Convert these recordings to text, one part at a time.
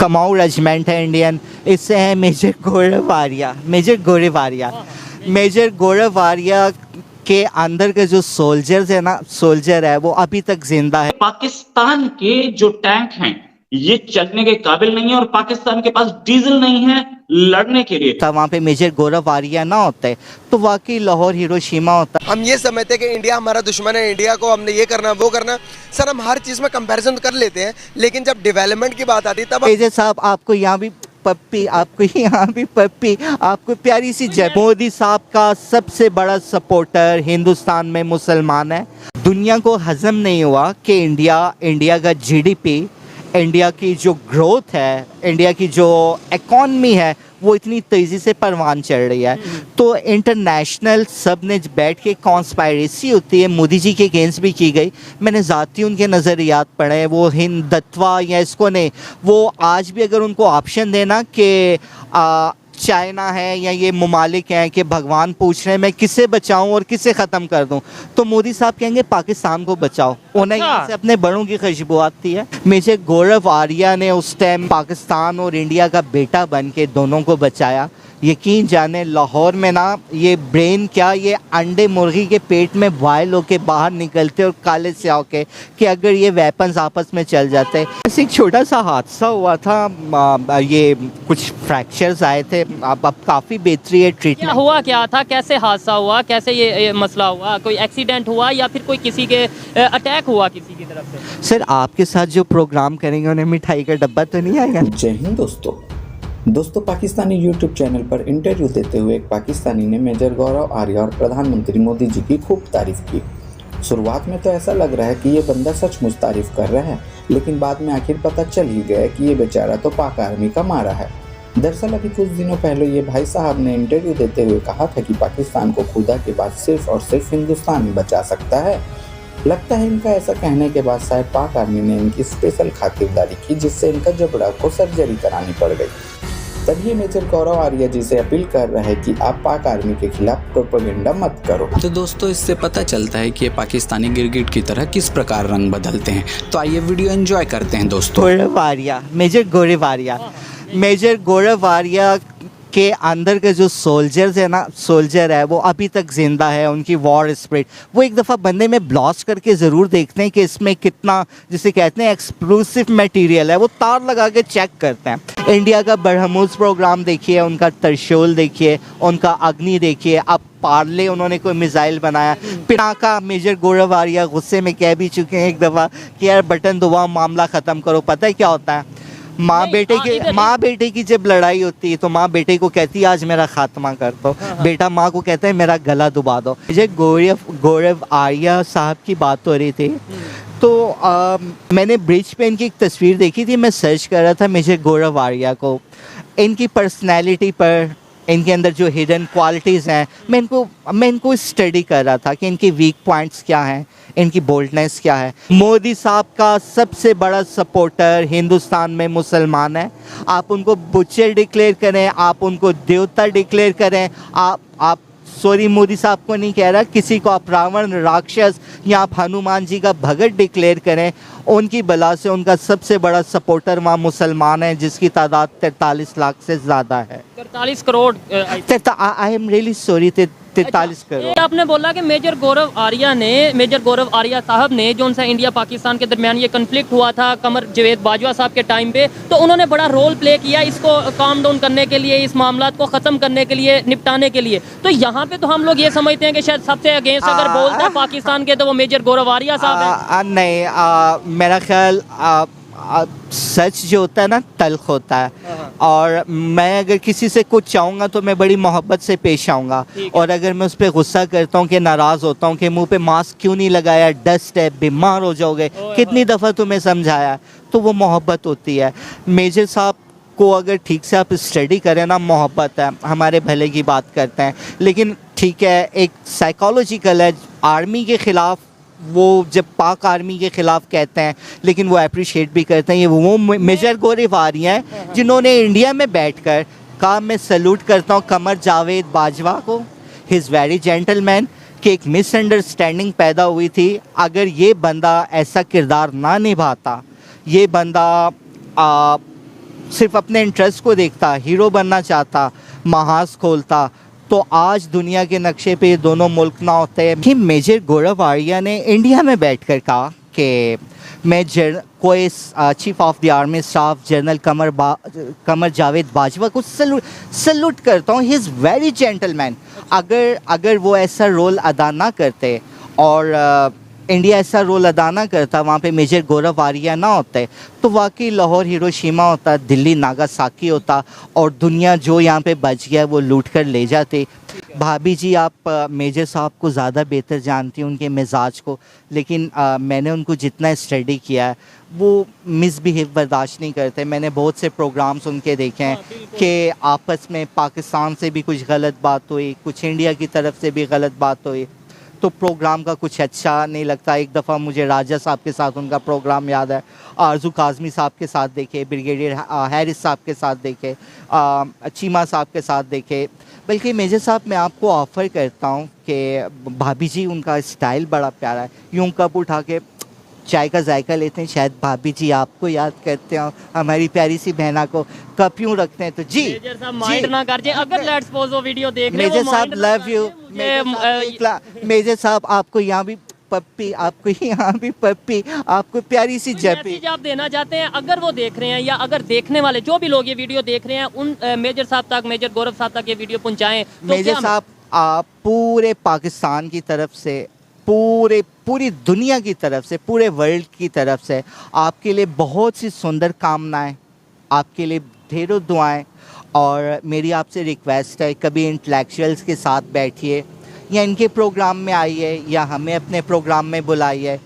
कमाऊ regiment है Indian, इससे है मेजर गौरव आर्या। मेजर गौरव आर्या के अंदर के जो सोल्जर है वो अभी तक जिंदा है। पाकिस्तान के जो टैंक हैं ये चलने के काबिल नहीं है और पाकिस्तान के पास डीजल नहीं है लड़ने के लिए। वहाँ पे मेजर गौरव आर्या ना होते तो वाकई लाहौर हिरोशिमा होता। हम ये समझते हैं कि इंडिया हमारा दुश्मन है, इंडिया को हमने ये करना वो करना। सर हम हर चीज़ में कंपैरिजन कर लेते हैं, लेकिन जब डेवलपमेंट की बात आती है तब मेजर साहब आपको यहाँ भी पप्पी, आपको प्यारी सी जय। मोदी साहब का सबसे बड़ा सपोर्टर हिंदुस्तान में मुसलमान है। दुनिया को हजम नहीं हुआ कि इंडिया का जीडीपी, इंडिया की जो ग्रोथ है, इंडिया की जो इकॉनमी है वो इतनी तेज़ी से परवान चढ़ रही है। तो इंटरनेशनल सब ने बैठ के कॉन्स्पायरेसी होती है मोदी जी के अगेंस्ट भी की गई। मैंने ज़ाती उनके नज़रियात पढ़े, वो हिंदुत्व या इसको नहीं, वो आज भी अगर उनको ऑप्शन देना कि चाइना है या ये ममालिक हैं कि भगवान पूछ रहे हैं मैं किसे बचाऊं और किसे ख़त्म कर दूं, तो मोदी साहब कहेंगे पाकिस्तान को बचाओ। उन्हें यहाँ से अपने बड़ों की खुशबू आती है। मेजर गौरव आर्या ने उस टाइम पाकिस्तान और इंडिया का बेटा बन के दोनों को बचाया। यकीन जाने लाहौर में ना ये ब्रेन क्या, ये अंडे मुर्गी के पेट में बॉयल होके बाहर निकलते और काले से होके कि अगर ये वेपन्स आपस में चल जाते। ऐसे एक छोटा सा हादसा हुआ था, ये कुछ फ्रैक्चर्स आए थे, अब काफ़ी बेहतरी है ट्रीटमेंट। हुआ क्या था, कैसे हादसा हुआ, कैसे ये मसला हुआ? कोई एक्सीडेंट हुआ या फिर कोई किसी के अटैक हुआ किसी की तरफ से? सर आपके साथ जो प्रोग्राम करेंगे उन्हें मिठाई का डब्बा तो नहीं आएगा? जय हिंद दोस्तों पाकिस्तानी YouTube चैनल पर इंटरव्यू देते हुए एक पाकिस्तानी ने मेजर गौरव आर्या और प्रधानमंत्री मोदी जी की खूब तारीफ की। शुरुआत में तो ऐसा लग रहा है कि ये बंदा सचमुच तारीफ कर रहा है, लेकिन बाद में आखिर पता चल ही गया कि ये बेचारा तो पाक आर्मी का मारा है। दरअसल अभी कुछ दिनों पहले ये भाई साहब ने इंटरव्यू देते हुए कहा था कि पाकिस्तान को खुदा के बाद सिर्फ और सिर्फ हिंदुस्तान ही बचा सकता है। लगता है इनका ऐसा कहने के बाद शायद पाक आर्मी ने इनकी स्पेशल खातिरदारी की, जिससे इनका जबड़ा को सर्जरी करानी पड़ गई। तभी मेजर गौरव आर्या जी से अपील कर रहा है कि आप पाक आर्मी के खिलाफ प्रोपेगेंडा मत करो। तो दोस्तों इससे पता चलता है कि ये पाकिस्तानी गिरगिट की तरह किस प्रकार रंग बदलते हैं। तो आइए वीडियो एंजॉय करते हैं दोस्तों। मेजर गौरव आर्या के अंदर के जो सोल्जर है वो अभी तक जिंदा है। उनकी वॉर स्पिरिट, वो एक दफ़ा बंदे में ब्लास्ट करके ज़रूर देखते हैं कि इसमें कितना, जिसे कहते हैं एक्सप्लोसिव मटेरियल है, वो तार लगा के चेक करते हैं। इंडिया का बरहमूस प्रोग्राम देखिए, उनका त्रिशूल देखिए, उनका अग्नि देखिए, अब पार्ले उन्होंने कोई मिसाइल बनाया। पिनाका मेजर गौरव आर्या गुस्से में कह भी चुके हैं एक दफ़ा कि यार बटन दबाओ मामला ख़त्म करो। पता है क्या होता है, माँ बेटे की जब लड़ाई होती है तो माँ बेटे को कहती है आज मेरा खात्मा कर दो, बेटा माँ को कहता है मेरा गला दुबा दो। मुझे गौरव आर्या साहब की बात हो रही थी तो मैंने ब्रिज पे इनकी एक तस्वीर देखी थी। मैं सर्च कर रहा था मेजर गौरव आर्या को, इनकी पर्सनैलिटी पर, इनके अंदर जो हिडन क्वालिटीज़ हैं, मैं इनको स्टडी कर रहा था कि इनके वीक पॉइंट्स क्या हैं, इनकी बोल्डनेस क्या है। मोदी साहब का सबसे बड़ा सपोर्टर हिंदुस्तान में मुसलमान है। आप उनको बुचर डिक्लेयर करें, आप उनको देवता डिक्लेयर करें, आप सॉरी मोदी साहब को नहीं कह रहा, किसी को आप रावण, राक्षस या आप हनुमान जी का भगत डिक्लेयर करें, उनकी बला से उनका सबसे बड़ा सपोर्टर वहाँ मुसलमान है जिसकी तादाद 43 लाख से ज़्यादा है। 43 crore. I am really sorry, 43 crore. आपने बोला कि मेजर गौरव आर्या साहब ने जो उनसे इंडिया पाकिस्तान के दरमियान ये कन्फ्लिक्ट हुआ था कमर जावेद बाजवा साहब के टाइम पे, तो उन्होंने बड़ा रोल प्ले किया इसको काम डाउन करने के लिए, इस मामला को ख़त्म करने के लिए, निपटाने के लिए। तो यहाँ पे तो हम लोग ये समझते हैं कि शायद सबसे अगेंस्ट अगर बोलते हैं पाकिस्तान के तो वो मेजर गौरव आर्या साहब है। नहीं, मेरा ख्याल सच जो होता है ना तल्ख होता है, और मैं अगर किसी से कुछ चाहूँगा तो मैं बड़ी मोहब्बत से पेश आऊँगा, और अगर मैं उस पर गुस्सा करता हूँ कि नाराज़ होता हूँ कि मुंह पे मास्क क्यों नहीं लगाया, डस्ट है, बीमार हो जाओगे, कितनी दफ़ा तुम्हें समझाया, तो वो मोहब्बत होती है। मेजर साहब को अगर ठीक से आप स्टडी करें ना, मोहब्बत है, हमारे भले की बात करते हैं, लेकिन ठीक है एक साइकोलॉजिकल है। आर्मी के ख़िलाफ़ वो जब पाक आर्मी के ख़िलाफ़ कहते हैं, लेकिन वो अप्रिशिएट भी करते हैं। ये वो मेजर गौरव आर्या हैं जिन्होंने इंडिया में बैठकर कहा मैं सल्यूट करता हूँ कमर जावेद बाजवा को, ही इज़ वेरी जेंटलमैन, कि एक मिसअंडरस्टैंडिंग पैदा हुई थी। अगर ये बंदा ऐसा किरदार ना निभाता, ये बंदा सिर्फ अपने इंटरेस्ट को देखता, हीरो बनना चाहता, महाज खोलता, तो आज दुनिया के नक्शे पे ये दोनों मुल्क ना होते। कि मेजर गौरव आर्या ने इंडिया में बैठकर कहा कि मैं कोई chief of the army staff general Qamar Javed Bajwa को सल्यूट करता हूँ। He is very gentleman. अगर वो ऐसा रोल अदा ना करते और इंडिया ऐसा रोल अदा ना करता, वहाँ पे मेजर गौरव आर्या ना होते, तो वाकई लाहौर हिरोशिमा होता, दिल्ली नागासाकी होता और दुनिया जो यहाँ पे बच गया वो लूट कर ले जाते। भाभी जी, आप मेजर साहब को ज़्यादा बेहतर जानती हैं, उनके मिजाज को, लेकिन मैंने उनको जितना स्टडी किया है वो मिसबिहेव बर्दाश्त नहीं करते। मैंने बहुत से प्रोग्राम्स उनके देखे हैं कि आपस में पाकिस्तान से भी कुछ गलत बात हुई, कुछ इंडिया की तरफ से भी गलत बात हुई, तो प्रोग्राम का कुछ अच्छा नहीं लगता। एक दफ़ा मुझे राजा साहब के साथ उनका प्रोग्राम याद है, आरजू काज़मी साहब के साथ देखे, ब्रिगेडियर हैरिस साहब के साथ देखे, चीमा साहब के साथ देखे। बल्कि मेजर साहब, मैं आपको ऑफ़र करता हूँ कि भाभी जी, उनका स्टाइल बड़ा प्यारा है, यूँ कप उठा के चाय का जायका लेते हैं, शायद भाभी जी आपको याद करते हो, हमारी प्यारी सी बहना को कप यूँ रखते हैं। तो जी मेजर साहब माइंड ना कर जाए, अगर लेट्स सपोज वो वीडियो देख रहे हैं, मेजर साहब लव यू। मेजर साहब, आपको यहाँ भी पप्पी, आपको यहाँ भी पप्पी, आपको प्यारी सी जपी मैसेज आप देना चाहते हैं, अगर वो देख रहे हैं या अगर देखने वाले जो भी लोग ये वीडियो देख रहे हैं, उन मेजर साहब तक, मेजर गौरव साहब तक ये वीडियो पहुंचाएं। तो मेजर साहब, आप पूरे पाकिस्तान की तरफ से, पूरी दुनिया की तरफ से, पूरे वर्ल्ड की तरफ से आपके लिए बहुत सी सुंदर कामनाएं, आपके लिए ढेरों दुआएं। और मेरी आपसे रिक्वेस्ट है, कभी इंटेलेक्चुअल्स के साथ बैठिए या इनके प्रोग्राम में आइए या हमें अपने प्रोग्राम में बुलाइए।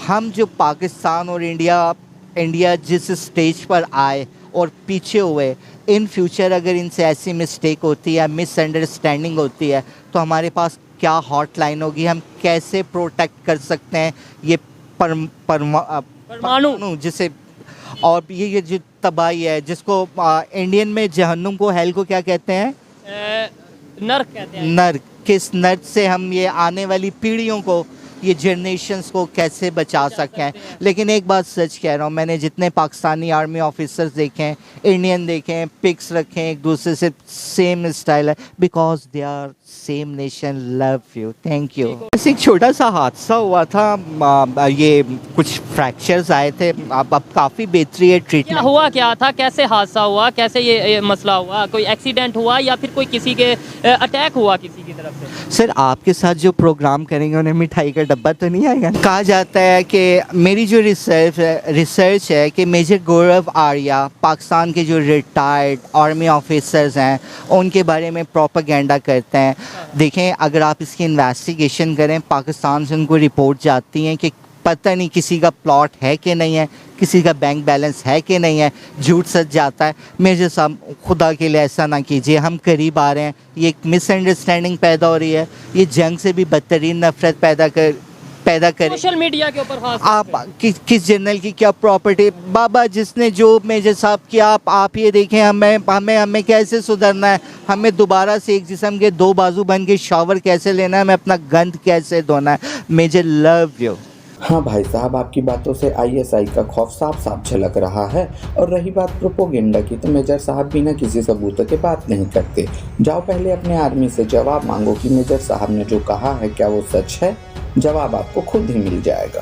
हम जो पाकिस्तान और इंडिया जिस स्टेज पर आए और पीछे हुए, इन फ्यूचर अगर इनसे ऐसी मिस्टेक होती है, मिसअंडरस्टैंडिंग होती है, तो हमारे पास क्या हॉटलाइन होगी, हम कैसे प्रोटेक्ट कर सकते हैं ये परमाणु जिसे, और ये जो तबाही है जिसको इंडियन में जहन्नुम को, हेल को क्या कहते हैं? नर्क कहते हैं। नर्क। किस नर्क से हम ये आने वाली पीढ़ियों को, ये जनरेशन्स को कैसे बचा सकते हैं। लेकिन एक बात सच कह रहा हूँ, मैंने जितने पाकिस्तानी आर्मी ऑफिसर्स देखे हैं, इंडियन देखे हैं, पिक्स रखे हैं, एक दूसरे से सेम स्टाइल है, because they are same nation, love you, thank you. बस एक छोटा सा हादसा हुआ था, ये कुछ फ्रैक्चर्स आए थे, अब काफ़ी बेहतरी है, ट्रीटमेंट। हुआ क्या था, कैसे हादसा हुआ, कैसे ये मसला हुआ, कोई एक्सीडेंट हुआ या फिर कोई किसी के अटैक हुआ किसी की तरफ से? सर, आपके साथ जो प्रोग्राम करेंगे उन्हें मिठाई का डब्बा तो नहीं आएगा? कहा जाता है कि मेरी जो रिसर्च है कि मेजर गौरव आर्या पाकिस्तान के जो रिटायर्ड आर्मी ऑफिसर्स हैं उनके बारे में प्रोपेगेंडा करते हैं। देखें, अगर आप इसकी इन्वेस्टिगेशन करें, पाकिस्तान से उनको रिपोर्ट जाती हैं कि पता नहीं किसी का प्लॉट है कि नहीं है, किसी का बैंक बैलेंस है कि नहीं है, झूठ सच जाता है। मेजर साहब, खुदा के लिए ऐसा ना कीजिए, हम करीब आ रहे हैं, ये एक मिसअंडरस्टैंडिंग पैदा हो रही है, ये जंग से भी बदतरीन नफरत पैदा करे। सोशल मीडिया के ऊपर आप किस जनरल की क्या प्रॉपर्टी, बाबा जिसने जो मेजर साहब किया, आप ये देखें, हमें कैसे सुधरना है, हमें दोबारा से एक जिस्म के दो बाजू बन के शावर कैसे लेना है, हमें अपना गंद कैसे धोना है। Major love you. हाँ भाई साहब, आपकी बातों से आईएसआई का खौफ साफ साफ झलक रहा है। और रही बात प्रोपोगेंडा की, तो मेजर साहब बिना किसी सबूत के बात नहीं करते। जाओ पहले अपने आर्मी से जवाब मांगो कि मेजर साहब ने जो कहा है क्या वो सच है। जवाब आपको खुद ही मिल जाएगा।